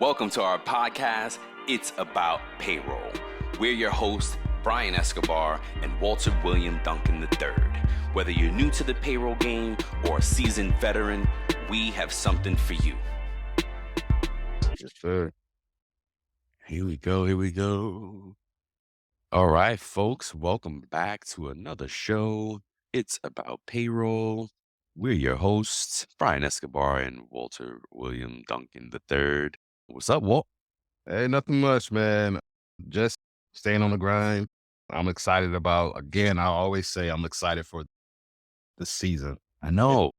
Welcome to our podcast, It's About Payroll. We're your hosts, Brian Escobar and Walter William Duncan III. Whether you're new to the payroll game or a seasoned veteran, we have something for you. Yes, sir. Here we go. All right, folks, welcome back to another show. It's About Payroll. We're your hosts, Brian Escobar and Walter William Duncan III. What's up, Walt? Hey, nothing much, man. Just staying on the grind. I'm excited about, again, I always say I'm excited for the season. I know.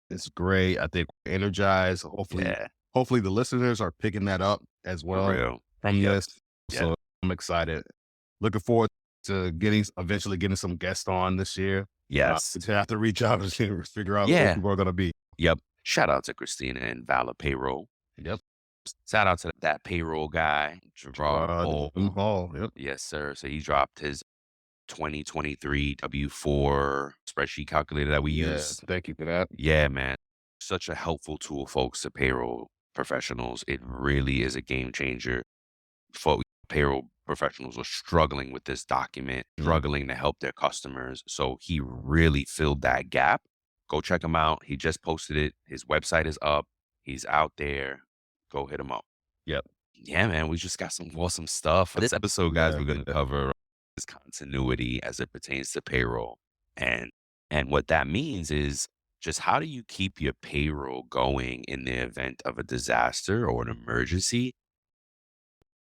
It's great. I think we're energized. Hopefully the listeners are picking that up as well real. from Yep. this. So I'm excited. Looking forward to eventually getting some guests on this year. Yes. To have to reach out and figure out Yeah. who people are going to be. Yep. Shout out to Christina and Vala Payroll. Yep. Shout out to that payroll guy, Gerard Hall. Hall. Yep. Yes, sir. So he dropped his 2023 W4 spreadsheet calculator that we use. Thank you for that. Yeah, man. Such a helpful tool, folks, to payroll professionals. It really is a game changer. Folks, payroll professionals are struggling with this document, struggling to help their customers. So he really filled that gap. Go check him out. He just posted it. His website is up. He's out there. Go hit him up. Yep. Yeah, man. We just got some awesome stuff. For this episode, guys, we're going to cover this continuity as it pertains to payroll. And what that means is just how do you keep your payroll going in the event of a disaster or an emergency?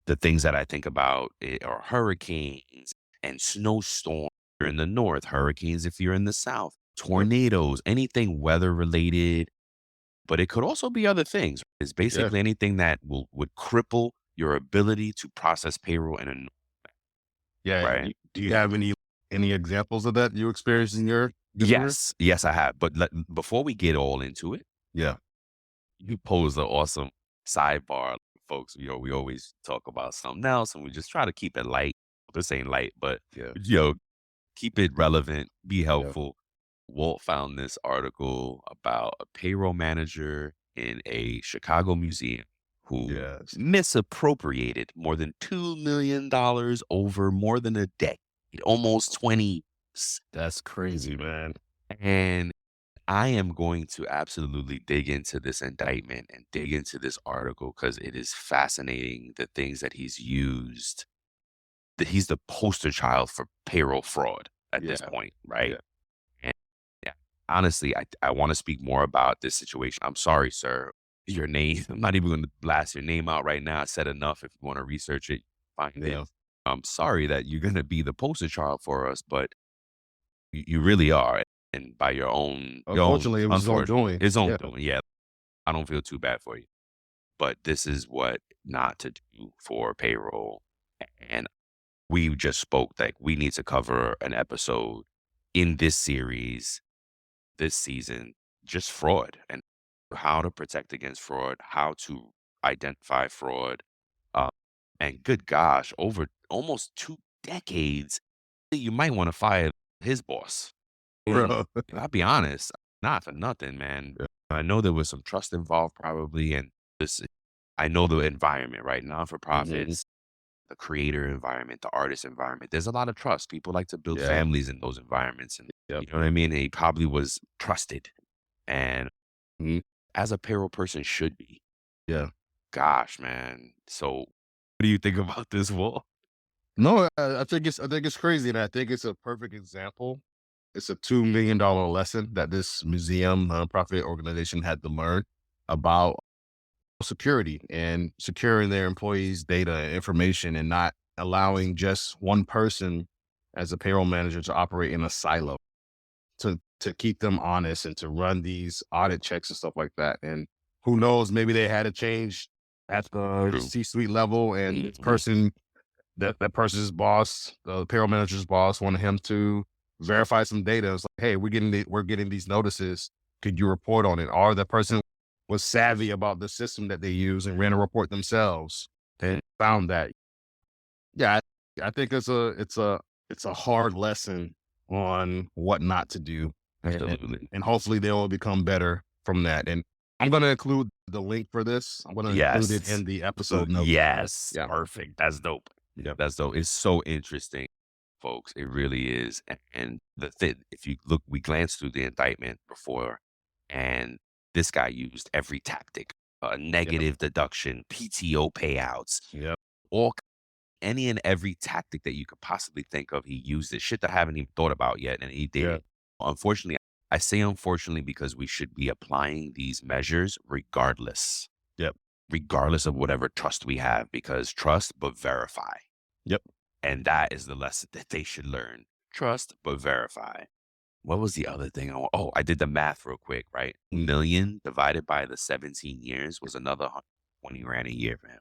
The things that I think about are hurricanes and snowstorms in the north, hurricanes if you're in the south, tornadoes, anything weather related. But it could also be other things. It's basically anything that would cripple your ability to process payroll in a Yeah. right. Do you have any examples of that you experienced in your career? Yes, I have. But before we get all into it, Yeah. you posed an awesome sidebar, folks. We always talk about something else, and we just try to keep it light. This ain't light, but keep it relevant, be helpful. Walt found this article about a payroll manager in a Chicago museum who misappropriated more than $2 million over more than a decade, almost 20 years. That's crazy, man. And I am going to absolutely dig into this indictment and dig into this article because it is fascinating, the things that he's used. That he's the poster child for payroll fraud at this point, right? And honestly, I want to speak more about this situation. I'm sorry, sir. Your name, I'm not even going to blast your name out right now. I said enough. If you want to research it, find it. I'm sorry that you're going to be the poster child for us, but you really are. And by your own, unfortunately, it was his own doing. His own doing, yeah. I don't feel too bad for you. But this is what not to do for payroll. And we just spoke that we need to cover an episode in this series, this season, just fraud and how to protect against fraud, how to identify fraud. And good gosh, over almost 2 decades, you might want to fire his boss. Bro. I'll be honest, not for nothing, man. I know there was some trust involved probably. And I know the environment, right? Non-for-profits, the creator environment, the artist environment. There's a lot of trust. People like to build families in those environments. And you know what I mean? And he probably was trusted. And as a payroll person should be. Yeah. Gosh, man. So what do you think about this, Walt? No, I think it's crazy. And I think it's a perfect example. It's a $2 million lesson that this museum nonprofit organization had to learn about security and securing their employees' data and information and not allowing just one person as a payroll manager to operate in a silo to keep them honest and to run these audit checks and stuff like that. And who knows, maybe they had a change at the C-suite level and this person, that person's boss, the payroll manager's boss, wanted him to verify some data. It's like, hey, we're getting these notices. Could you report on it? Or the person was savvy about the system that they use and ran a report themselves and found that. Yeah, I think it's a hard lesson on what not to do. Absolutely. And hopefully they will become better from that. And I'm going to include the link for this. I'm gonna include it Yes. in the episode notes. Yes. Yeah. Perfect. That's dope. Yeah. That's dope. It's so interesting, folks. It really is. And the thing, if you look, we glanced through the indictment before, and this guy used every tactic, Yep. negative deduction, PTO payouts, Yep. all any and every tactic that you could possibly think of. He used it. Shit that I haven't even thought about yet, and he did. Yeah. Unfortunately, I say unfortunately because we should be applying these measures regardless. Yep. Regardless of whatever trust we have, because trust but verify. Yep. And that is the lesson that they should learn. Trust but verify. What was the other thing? Oh, I did the math real quick, right? Million divided by the 17 years was another 120 grand a year for him.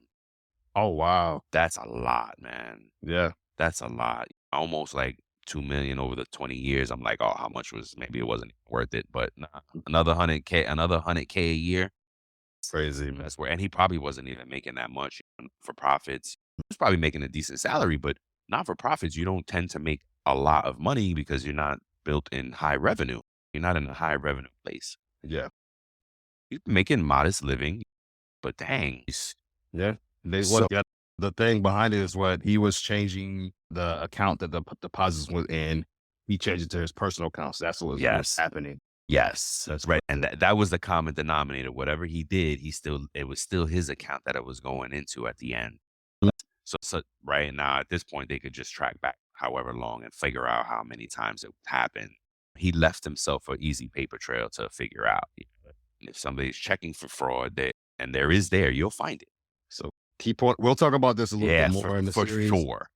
Oh wow. That's a lot, man. Yeah. That's a lot. Almost like 2 million over the 20 years. I'm like, oh, how much was, maybe it wasn't worth it, but nah, another 100K a year. Crazy, man. That's where, and he probably wasn't even making that much for profits. He was probably making a decent salary, but not for profits. You don't tend to make a lot of money because you're not built in high revenue. You're not in a high revenue place. Yeah. You're making modest living, but dang, Yeah. They So- what the thing behind it is what he was changing the account that the deposits was in. He changed it to his personal accounts. That's what was Yes. happening. yes, That's right. And that was the common denominator. Whatever he did, it was still his account that it was going into at the end. So right now at this point, they could just track back however long and figure out how many times it happened. He left himself an easy paper trail to figure out. If somebody's checking for fraud, and there is there, you'll find it. So key point. We'll talk about this a little bit more in the for series. sure.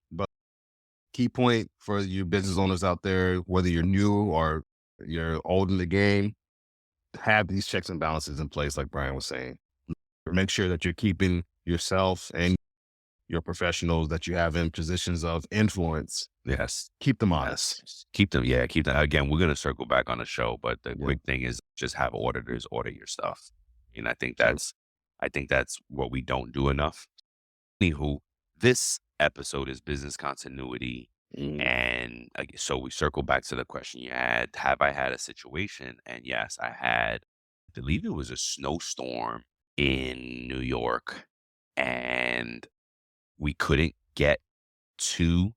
Key point for you business owners out there, whether you're new or you're old in the game, have these checks and balances in place, like Brian was saying. Make sure that you're keeping yourself and your professionals that you have in positions of influence. Yes. Keep them honest. Yes. Keep them. Yeah. Keep them. Again, we're going to circle back on the show, but the Yeah. quick thing is just have auditors audit your stuff. And I think Sure. that's what we don't do enough. Anywho, this episode is business continuity. And so we circle back to the question you had, have I had a situation? And yes, I had, I believe it was a snowstorm in New York, and we couldn't get to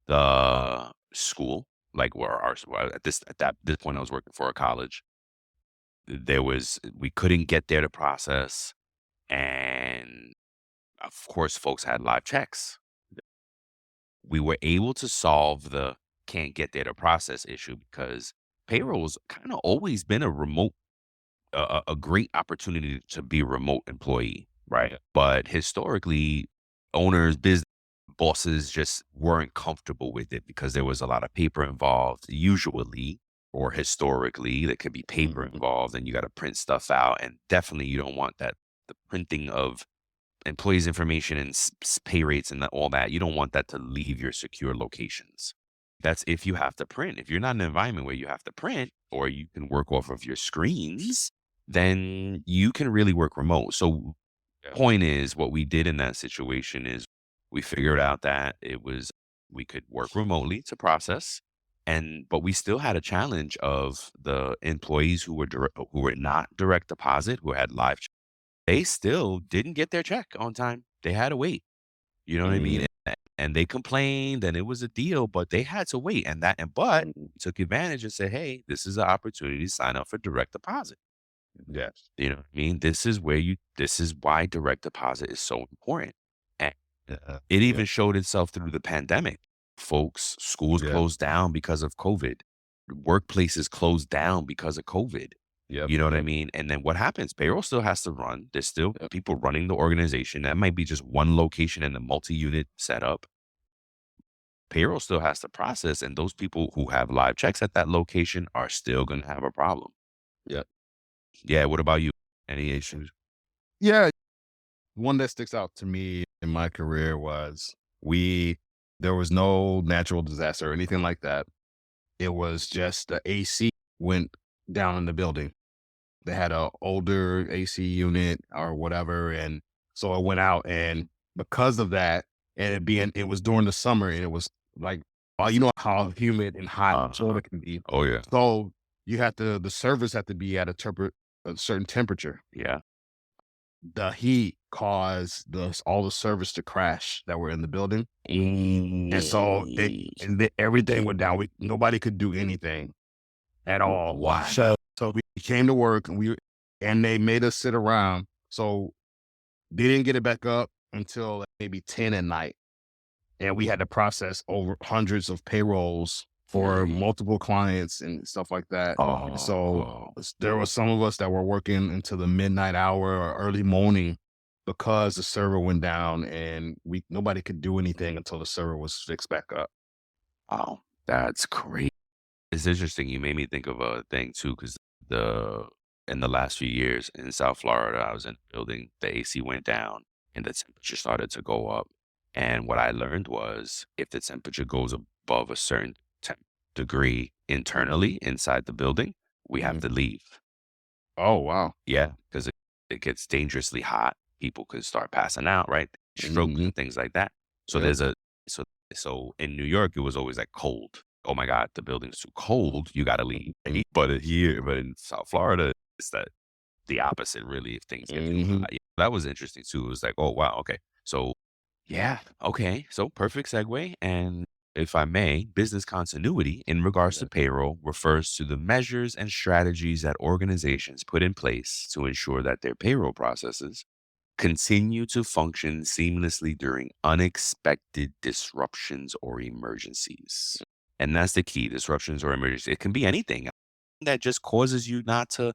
the school, like where at this point I was working for a college. We couldn't get there to process, and of course folks had live checks. We were able to solve the can't get there to process issue because payroll's kind of always been a remote a great opportunity to be a remote employee, right? But historically, owners, business bosses just weren't comfortable with it because there was a lot of paper involved, usually, or historically, there could be paper involved and you got to print stuff out. And definitely you don't want that, the printing of employees' information and pay rates and all that. You don't want that to leave your secure locations. That's if you have to print. If you're not in an environment where you have to print or you can work off of your screens, then you can really work remote. So point is, what we did in that situation is we figured out that we could work remotely to process, but we still had a challenge of the employees who were not direct deposit, who had live. They still didn't get their check on time. They had to wait. You know what I mean? And they complained, and it was a deal, but they had to wait. But took advantage and said, "Hey, this is an opportunity to sign up for direct deposit." Yes. You know what I mean? This is why direct deposit is so important. And it even showed itself through the pandemic. Folks, schools closed down because of COVID. Workplaces closed down because of COVID. Yep. You know what I mean? And then what happens? Payroll still has to run. There's still people running the organization. That might be just one location in a multi-unit setup. Payroll still has to process, and those people who have live checks at that location are still going to have a problem. Yep. Yeah. What about you? Any issues? Yeah. One that sticks out to me in my career was there was no natural disaster or anything like that. It was just the AC went down in the building. They had a older AC unit or whatever. And so it went out. And because of that, and it was during the summer and it was like, you know how humid and hot soda can be. Oh yeah. So the service had to be at a certain temperature. Yeah. the heat caused all the servers to crash that were in the building. And so everything went down. Nobody could do anything at all. Wow. So we came to work and they made us sit around. So they didn't get it back up until like maybe 10 at night. And we had to process over hundreds of payrolls for multiple clients and stuff like that. So there were some of us that were working into the midnight hour or early morning because the server went down and nobody could do anything until the server was fixed back up. Wow, that's crazy. It's interesting. You made me think of a thing too, because in the last few years in South Florida, I was in a building, the AC went down and the temperature started to go up. And what I learned was if the temperature goes above a certain degree internally inside the building, we have to leave. Oh, wow. Yeah, because it gets dangerously hot. People could start passing out, right? Strokes and things like that. So so in New York, it was always like cold. Oh my God, the building's too cold. You got to leave. But in South Florida, it's the opposite, really. If things get too hot, yeah, that was interesting too. It was like, oh wow, okay. So yeah, okay. So perfect segue. And if I may, business continuity in regards to payroll refers to the measures and strategies that organizations put in place to ensure that their payroll processes continue to function seamlessly during unexpected disruptions or emergencies. And that's the key, disruptions or emergencies. It can be anything that just causes you not to.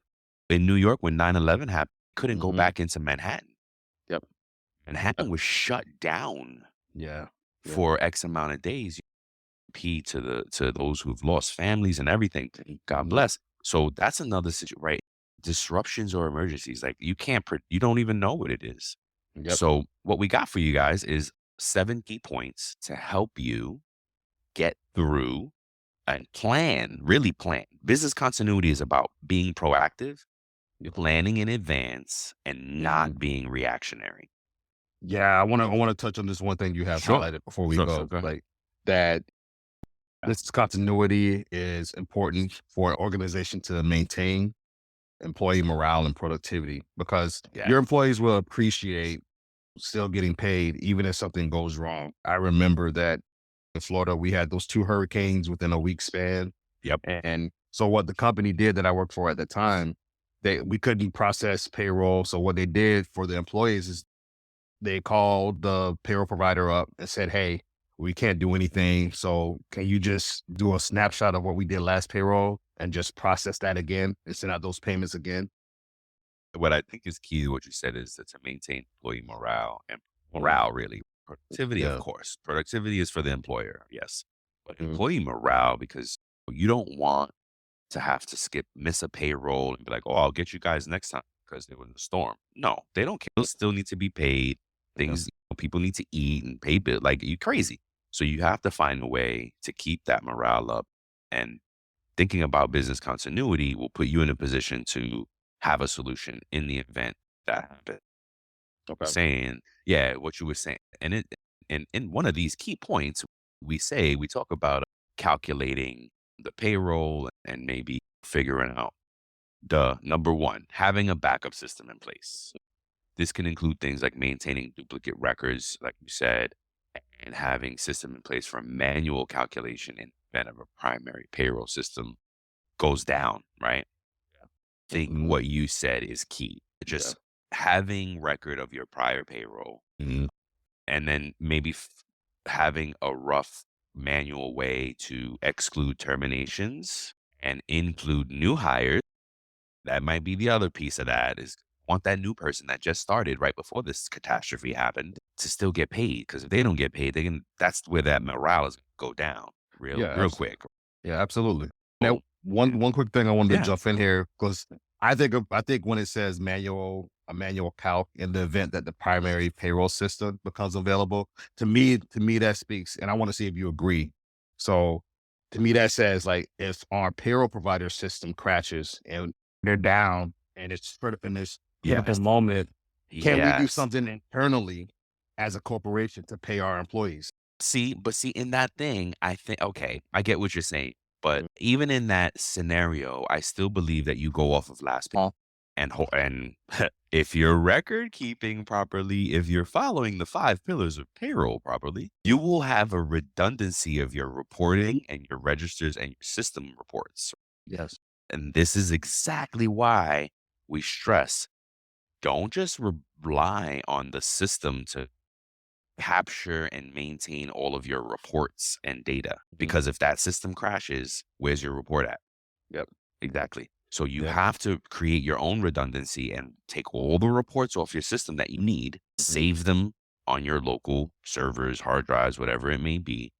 In New York, when 9/11 happened, couldn't go back into Manhattan. Yep. Manhattan was shut down Yeah. for X amount of days. To those who've lost families and everything. God bless. So that's another situation, right? Disruptions or emergencies, like you don't even know what it is. Yep. So what we got for you guys is 7 key points to help you get through and really plan. Business continuity is about being proactive, planning in advance, and not being reactionary. Yeah, I want to touch on this one thing you have Sure. highlighted before we Sure, go. sure, go ahead. Like that this continuity is important for an organization to maintain employee morale and productivity because Yeah. your employees will appreciate still getting paid even if something goes wrong. I remember that in Florida we had those 2 hurricanes within a week span. Yep. And so what the company did that I worked for at the time, we couldn't process payroll. So what they did for the employees is they called the payroll provider up and said, "Hey, we can't do anything. So can you just do a snapshot of what we did last payroll and just process that again and send out those payments again?" What I think is key to what you said is that to maintain employee morale and really. Productivity, of Yeah. course. Productivity is for the employer, yes. But employee morale, because you don't want to have to miss a payroll and be like, oh, I'll get you guys next time because there was a storm. No, they don't care. They'll still need to be paid. Things, people need to eat and pay bills. Like, you crazy. So you have to find a way to keep that morale up. And thinking about business continuity will put you in a position to have a solution in the event that happens. Okay. Saying, yeah, what you were saying. And in one of these key points, we talk about calculating the payroll and maybe figuring out number one, having a backup system in place. This can include things like maintaining duplicate records, like you said, and having system in place for manual calculation in the event of a primary payroll system goes down, right? I think what you said is key. Just having record of your prior payroll and then maybe having a rough manual way to exclude terminations and include new hires. That might be the other piece of that is want that new person that just started right before this catastrophe happened to still get paid. Because if they don't get paid, that's where that morale is going to go down real quick. Yeah, absolutely. Oh, Now, one quick thing I wanted Yeah. to jump in here because I think when it says a manual calc in the event that the primary payroll system becomes available, to me that speaks, and I want to see if you agree. So to me that says like if our payroll provider system crashes and they're down and it's in this critical moment, can we do something internally as a corporation to pay our employees? See, in that thing, I think, okay, I get what you're saying. But even in that scenario, I still believe that you go off of last pay and If you're record keeping properly, if you're following the 5 pillars of payroll properly, you will have a redundancy of your reporting and your registers and your system reports. Yes. And this is exactly why we stress, don't just rely on the system to capture and maintain all of your reports and data. Because if that system crashes, where's your report at? Yep. Exactly. So you Yeah. have to create your own redundancy and take all the reports off your system that you need, save them on your local servers, hard drives, whatever it may be.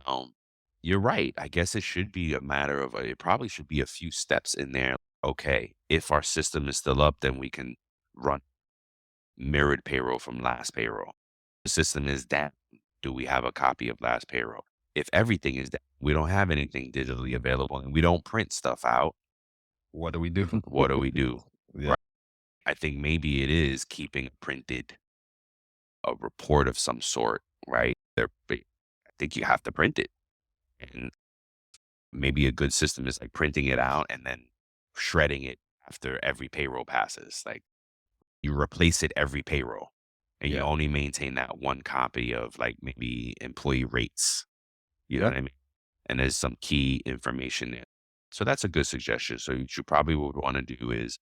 Um, you're right. I guess it should be a matter of, it probably should be a few steps in there. Okay, if our system is still up, then we can run mirrored payroll from last payroll. The system is down. Do we have a copy of last payroll? If everything is down, we don't have anything digitally available and we don't print stuff out, What do we do? what do we do? Yeah. Right. I think maybe it is keeping printed a report of some sort, right? I think you have to print it. And maybe a good system is like printing it out and then shredding it after every payroll passes. Like you replace it every payroll and you Yeah. only maintain that one copy of like maybe employee rates. You know Yeah. what I mean? And there's some key information there. So that's a good suggestion. So you should probably what want to do is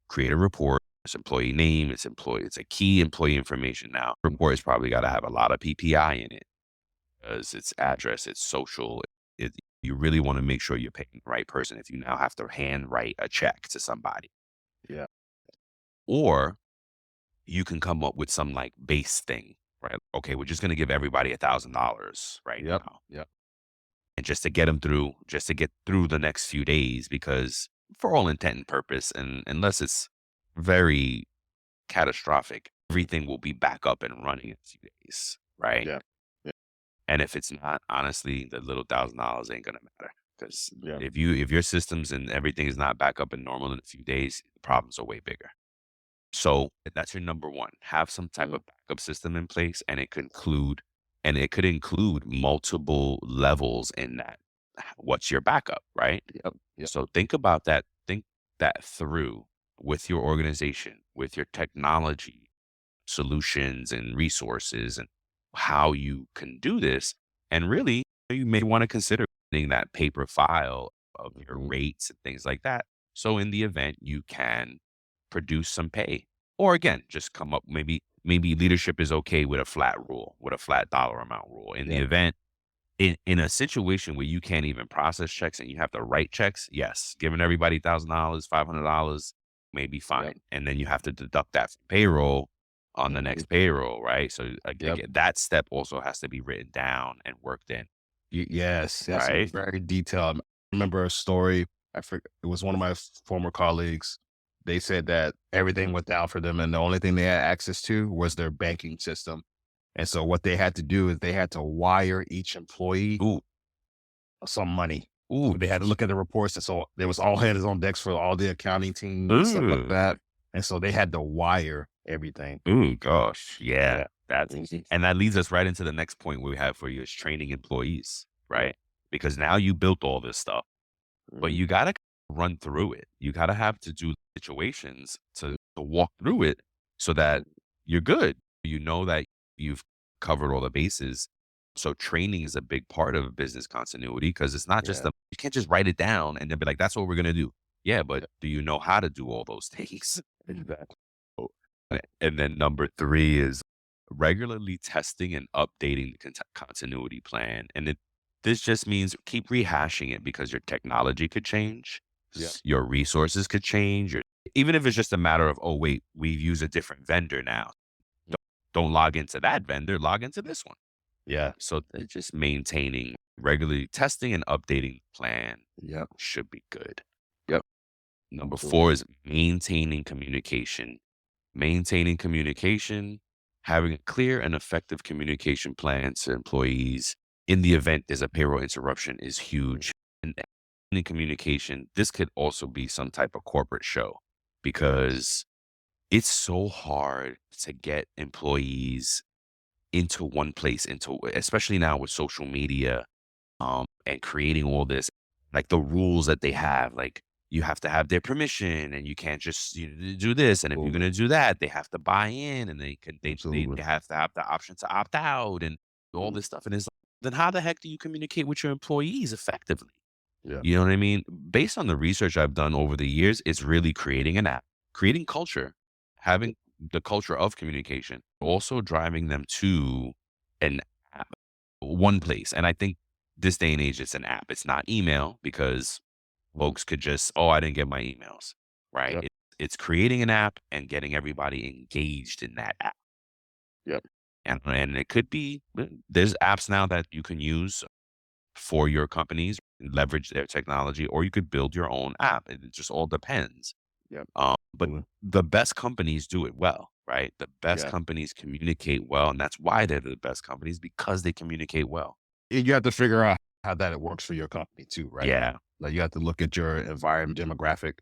create a report. It's employee name, it's a key employee information now. Report has probably got to have a lot of PPI in it because it's address, it's social. You really want to make sure you're paying the right person if you now have to hand write a check to somebody. Yeah. Or you can come up with some like base thing, right? Okay, we're just going to give everybody $1,000 right Yep. now. Yep. And just to get them through, just to get through the next few days, because for all intent and purpose, and unless it's very catastrophic, everything will be back up and running in a few days, right? Yeah. Yeah. And if it's not, honestly, the little $1,000 ain't gonna matter because Yeah. if your systems and everything is not back up and normal in a few days, the problems are way bigger. So that's your number one. Have some type of backup system in place, and it could include multiple levels in that. What's your backup, right? Yep. Yep. So think about that. Think that through with your organization, with your technology solutions and resources, and how you can do this. And really, you may want to consider getting that paper file of your rates and things like that. So in the event you can produce some pay, or again, just come up, maybe leadership is okay with a flat rule, with a flat dollar amount rule. In the Yeah. event, in a situation where you can't even process checks and you have to write checks, yes, giving everybody $1,000, $500 may be fine. Yep. And then you have to deduct that from payroll on the next payroll, right? So Yep. again, that step also has to be written down and worked in, Yes, that's right? very detailed. I remember a story. I forget, it was one of my former colleagues. They said that everything went down for them, and the only thing they had access to was their banking system. And so what they had to do is they had to wire each employee Ooh, some money. ooh, They had to look at the reports, and so there was all hands on decks for all the accounting team and stuff like ooh, that. And so they had to wire everything. ooh, gosh, yeah. Yeah. That's and that leads us right into the next point we have for you is training employees, right? Because now you built all this stuff. But you gotta run through it. You gotta have to do situations to walk through it so that you're good. You know that you've covered all the bases. So training is a big part of business continuity because it's not just Yeah. you can't just write it down and then be like, that's what we're gonna do. Yeah, but do you know how to do all those things? Exactly. And then number three is regularly testing and updating the continuity plan. And this just means keep rehashing it because your technology could change, Yeah. your resources could change, even if it's just a matter of, oh, wait, we use a different vendor now. Don't log into that vendor, log into this one. Yeah. So just maintaining, regularly testing and updating the plan Yep. should be good. Yep. Number four is maintaining communication. Maintaining communication, having a clear and effective communication plan to employees in the event there's a payroll interruption is huge. And in communication, this could also be some type of corporate show because it's so hard to get employees into one place, especially now with social media, and creating all this, like the rules that they have, like you have to have their permission, and you can't just do this. And if you're going to do that, they have to buy in, and Absolutely. they have the option to opt out, and all Mm, this stuff. And it's like, then how the heck do you communicate with your employees effectively? yeah. You know what I mean? Based on the research I've done over the years, it's really creating an app, creating culture, having the culture of communication, also driving them to an app, one place. And I think this day and age, it's an app. It's not email because folks could just, oh, I didn't get my emails, right? Yep. It's creating an app and getting everybody engaged in that app. Yep. And it could be, there's apps now that you can use for your companies, leverage their technology, or you could build your own app. It just all depends. Yep. But Absolutely. the best companies do it well, right? The best Yeah. companies communicate well, and that's why they're the best companies because they communicate well. And you have to figure out how that it works for your company too, right? Yeah. Like you have to look at your environment demographic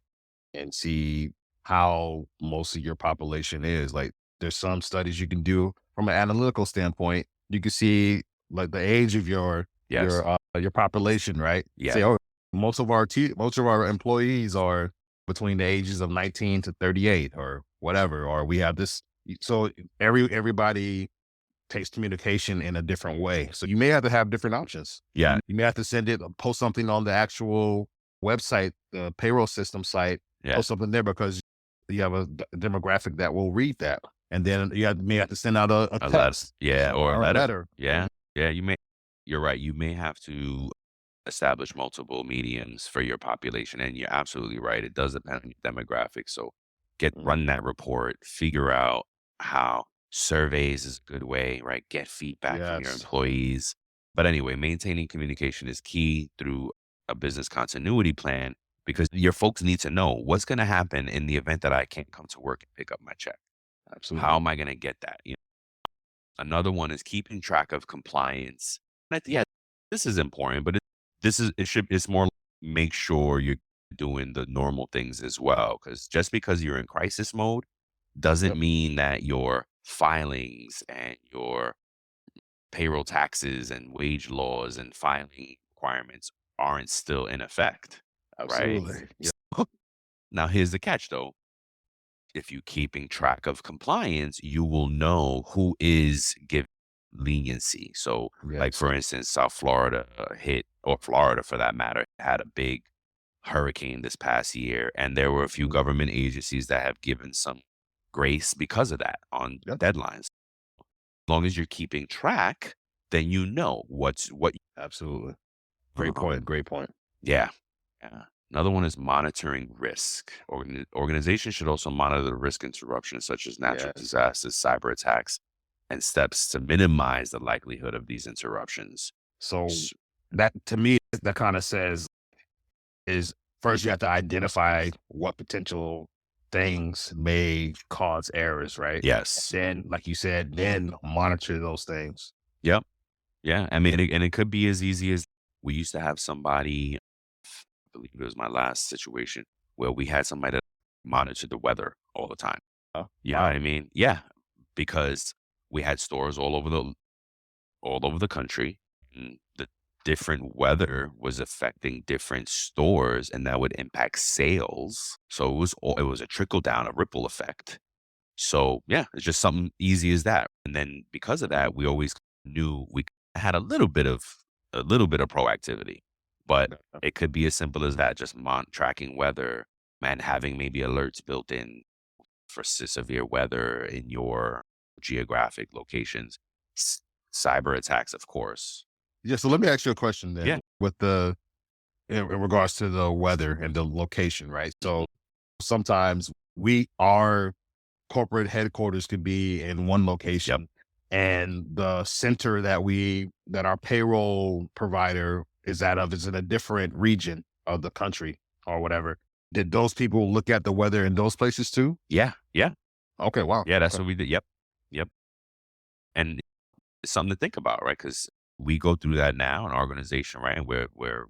and see how most of your population is. Like there's some studies you can do from an analytical standpoint. You can see like the age of Yes. your population, right? Yeah. Say, oh, most of our employees are between the ages of 19 to 38 or whatever, or we have this. So everybody takes communication in a different way. So you may have to have different options. Yeah. You may have to send it, post something on the actual website, the payroll system site, Yeah. post something there because you have a demographic that will read that. And then may have to send out a A letter. text Yeah. Or a or a letter. letter. Yeah. Yeah. You're right. You may have to establish multiple mediums for your population. And you're absolutely right. It does depend on your demographics. So Mhm. run that report, figure out how surveys is a good way, right? Get feedback from your Yes, employees. But anyway, maintaining communication is key through a business continuity plan because your folks need to know what's going to happen in the event that I can't come to work and pick up my check. How absolutely. am I going to get that? Another one is keeping track of compliance. Yeah, this is important, but it's more like make sure you're doing the normal things as well. Because just because you're in crisis mode doesn't Yep, mean that your filings and your payroll taxes and wage laws and filing requirements aren't still in effect, right? absolutely. Yep, Now, here's the catch though. If you're keeping track of compliance, you will know who is giving leniency. So, like yes. for instance, South Florida hit, or Florida for that matter, had a big hurricane this past year, and there were a few Mhm. government agencies that have given some grace because of that on Yep, deadlines. As long as you're keeping track, then you know what. absolutely. Great point. Um, Great point. yeah. Yeah. Another one is monitoring risk. Organizations should also monitor the risk interruptions such as natural Yes. disasters, cyber attacks, and steps to minimize the likelihood of these interruptions. So S- that to me, that kind of says is first you have to identify what potential things may cause errors, right? Yes. Then, like you said, then monitor those things. Yep. Yeah. I mean, and it could be as easy as we used to have somebody, I believe it was my last situation, where we had somebody that monitored the weather all the time. Oh, You know what wow. I mean? Yeah. Because we had stores all over the country. And the different weather was affecting different stores, and that would impact sales. So it was a trickle down, a ripple effect. So yeah, it's just something easy as that. And then because of that, we always knew we had a little bit of proactivity. But it could be as simple as that, just tracking weather and having maybe alerts built in for severe weather in your geographic locations. S- Cyber attacks, of course. Yeah. So let me ask you a question Yeah. then with in regards to the weather and the location, right? Mhm. So sometimes our corporate headquarters could be in one Yep. location and the center that our payroll provider is out of is in a different region of the country or whatever. Did those people look at the weather in those places too? Yeah. Yeah. Okay, wow. Yeah. That's Okay. what we did. Yep. Yep. And it's something to think about, right? Because we go through that now in our organization, right? Where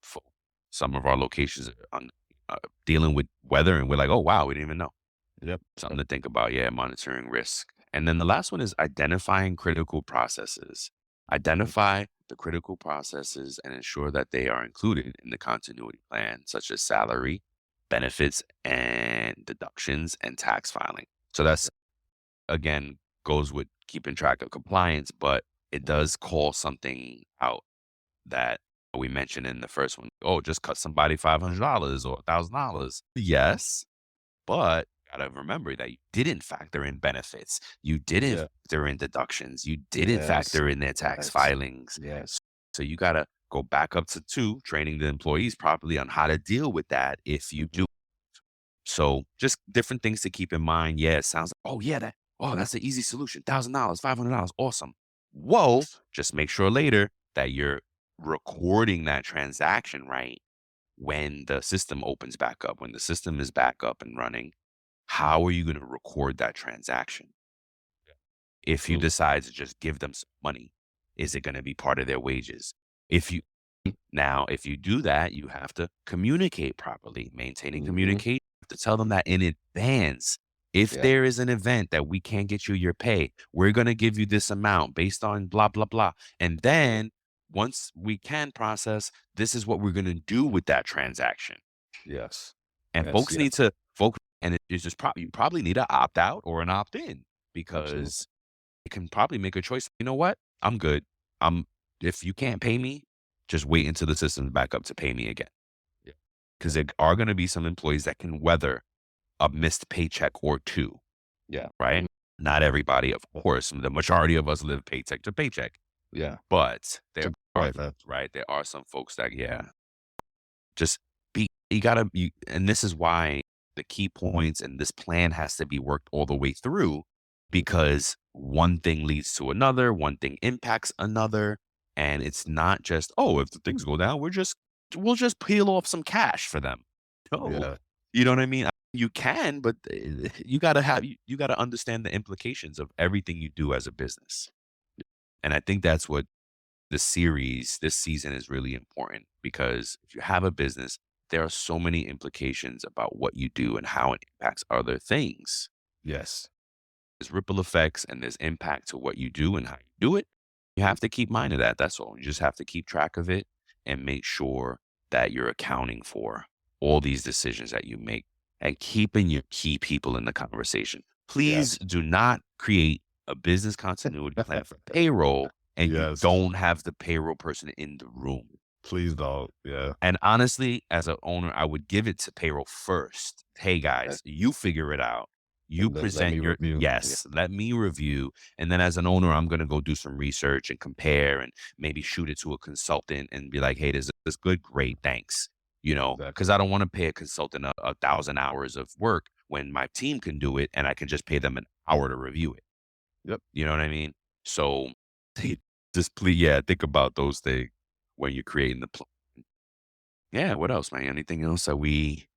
fo- some of our locations are dealing with weather, and we're like, oh wow, we didn't even know. Yep. Something to think about. Yeah, monitoring risk. And then the last one is identifying critical processes. Identify the critical processes and ensure that they are included in the continuity plan, such as salary, benefits and deductions and tax filing. So that's, again, goes with keeping track of compliance, but it does call something out that we mentioned in the first one. Oh, just cut somebody $500 or $1,000. Yes, but gotta remember that you didn't factor in benefits. You didn't Yeah. factor in deductions. You didn't Yes. factor in their tax Yes. filings. Yes. So you gotta go back up to 2, training the employees properly on how to deal with that if you do. So just different things to keep in mind. Yeah, it sounds like, oh yeah, that's an easy solution. $1,000, $500, awesome. Whoa, just make sure later that you're recording that transaction right when the system opens back up, when the system is back up and running. How are you going to record that transaction? If you True. decide to just give them some money, is it going to be part of their wages? If you do that, you have to communicate properly, maintaining Mhm. communication. You have to tell them that in advance. If Yeah. there is an event that we can't get you your pay, we're going to give you this amount based on blah, blah, blah. And then once we can process, this is what we're going to do with that transaction. Yes. And Yes. folks Yeah. need to focus, and it's just you probably need to opt out or an opt in Absolutely. because you can probably make a choice. You know what? I'm good. If you can't pay me, just wait until the system's back up to pay me again. Yeah. Because there are going to be some employees that can weather a missed paycheck or two, Yeah. right? Not everybody, of course. The majority of us live paycheck to paycheck, Yeah. but there Good are, point, man. right? There are some folks that, just and this is why the key points and this plan has to be worked all the way through, because one thing leads to another, one thing impacts another. And it's not just, oh, if the things go down, we'll just peel off some cash for them. No, Yeah. you know what I mean? You can, but you gotta understand the implications of everything you do as a business. And I think that's what this season is really important, because if you have a business, there are so many implications about what you do and how it impacts other things. Yes. There's ripple effects and there's impact to what you do and how you do it. You have to keep mind of that. That's all. You just have to keep track of it and make sure that you're accounting for all these decisions that you make and keeping your key people in the conversation. Please do not create a business continuity plan for payroll and you Yes. don't have the payroll person in the room. Please don't. Yeah. And honestly, as an owner, I would give it to payroll first. Hey guys, you figure it out. You And let present me your review. yes, let me review. And then as an owner, I'm gonna go do some research and compare and maybe shoot it to a consultant and be like, hey, this good, great, thanks. Exactly. Because I don't want to pay a consultant 1,000 hours of work when my team can do it and I can just pay them an hour to review it. Yep. You know what I mean? So just please, think about those things when you're creating the plan. Yeah, what else, man? Anything else that we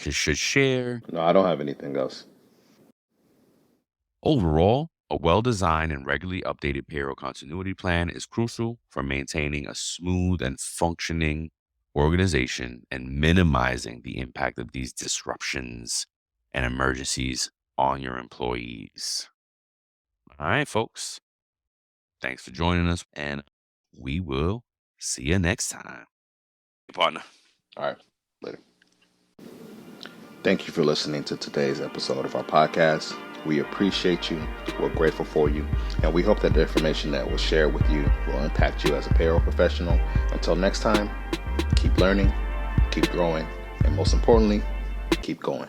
should share? No, I don't have anything else. Overall, a well-designed and regularly updated payroll continuity plan is crucial for maintaining a smooth and functioning organization and minimizing the impact of these disruptions and emergencies on your employees. All right, folks. Thanks for joining us, and we will see you next time. Partner. All right. Later. Thank you for listening to today's episode of our podcast. We appreciate you. We're grateful for you. And we hope that the information that we'll share with you will impact you as a payroll professional. Until next time, keep learning, keep growing, and most importantly, keep going.